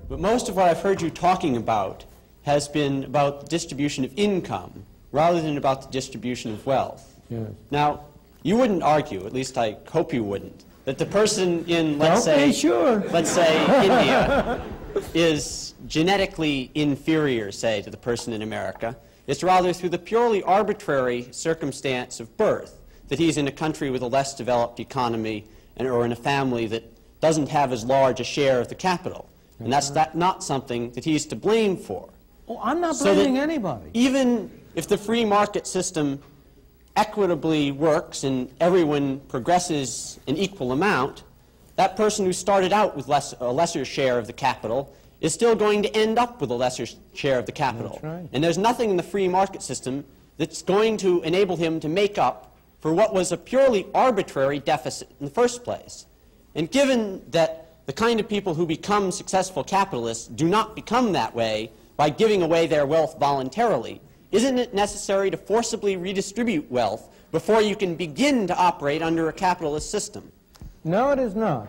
but most of what I've heard you talking about has been about the distribution of income rather than about the distribution of wealth. Yes. Now, you wouldn't argue, at least I hope you wouldn't, that the person in, let's say India is genetically inferior, say, to the person in America. It's rather through the purely arbitrary circumstance of birth that he's in a country with a less developed economy or in a family that doesn't have as large a share of the capital. And that's not something that he's to blame for. Oh, I'm not blaming anybody. Even if the free market system equitably works and everyone progresses an equal amount, that person who started out with a lesser share of the capital is still going to end up with a lesser share of the capital. That's right. And there's nothing in the free market system that's going to enable him to make up for what was a purely arbitrary deficit in the first place. And given that the kind of people who become successful capitalists do not become that way by giving away their wealth voluntarily, isn't it necessary to forcibly redistribute wealth before you can begin to operate under a capitalist system? No, it is not.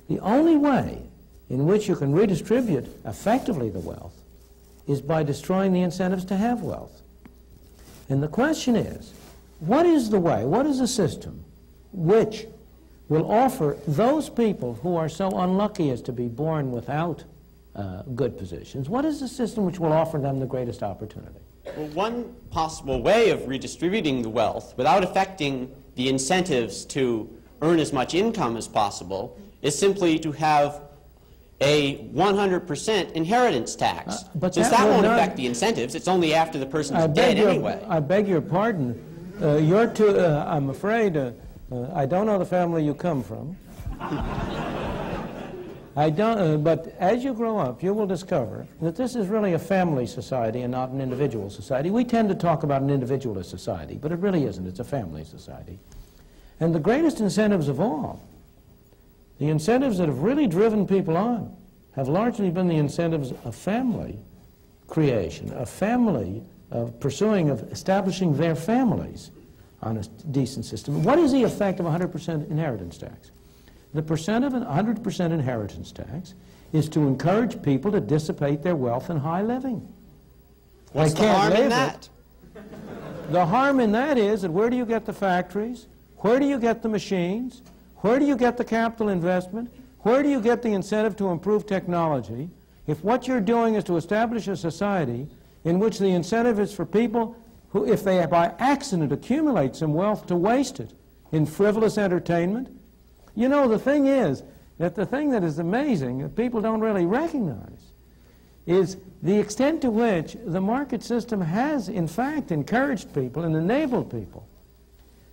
The only way in which you can redistribute effectively the wealth is by destroying the incentives to have wealth. And the question is, what is the way, what is the system which will offer those people who are so unlucky as to be born without good positions, what is the system which will offer them the greatest opportunity? Well, one possible way of redistributing the wealth without affecting the incentives to earn as much income as possible is simply to have a 100% inheritance tax. But since that won't affect the incentives, it's only after the person's dead anyway. I beg your pardon. I'm afraid, I don't know the family you come from. I don't, but as you grow up, you will discover that this is really a family society and not an individual society. We tend to talk about an individualist society, but it really isn't. It's a family society. And the greatest incentives of all, the incentives that have really driven people on, have largely been the incentives of family creation, of family, of pursuing, of establishing their families on a decent system. What is the effect of 100% inheritance tax? The percent of an 100% inheritance tax is to encourage people to dissipate their wealth in high living. What's the harm in that? The harm in that is that where do you get the factories? Where do you get the machines? Where do you get the capital investment? Where do you get the incentive to improve technology? If what you're doing is to establish a society in which the incentive is for people who, if they by accident accumulate some wealth, to waste it in frivolous entertainment. You know, the thing is that the thing that is amazing that people don't really recognize is the extent to which the market system has, in fact, encouraged people and enabled people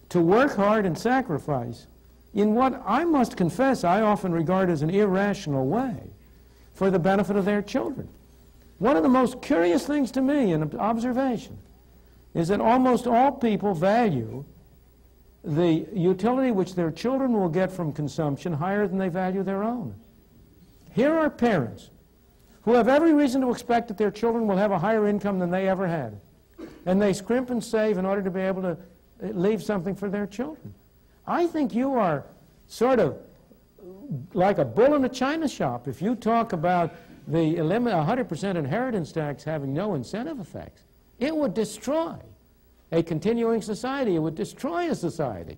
to work hard and sacrifice in what I must confess I often regard as an irrational way for the benefit of their children. One of the most curious things to me in observation is that almost all people value the utility which their children will get from consumption higher than they value their own. Here are parents who have every reason to expect that their children will have a higher income than they ever had, and they scrimp and save in order to be able to leave something for their children. I think you are sort of like a bull in a china shop if you talk about the 100% inheritance tax having no incentive effects. It would destroy a continuing society. It would destroy a society.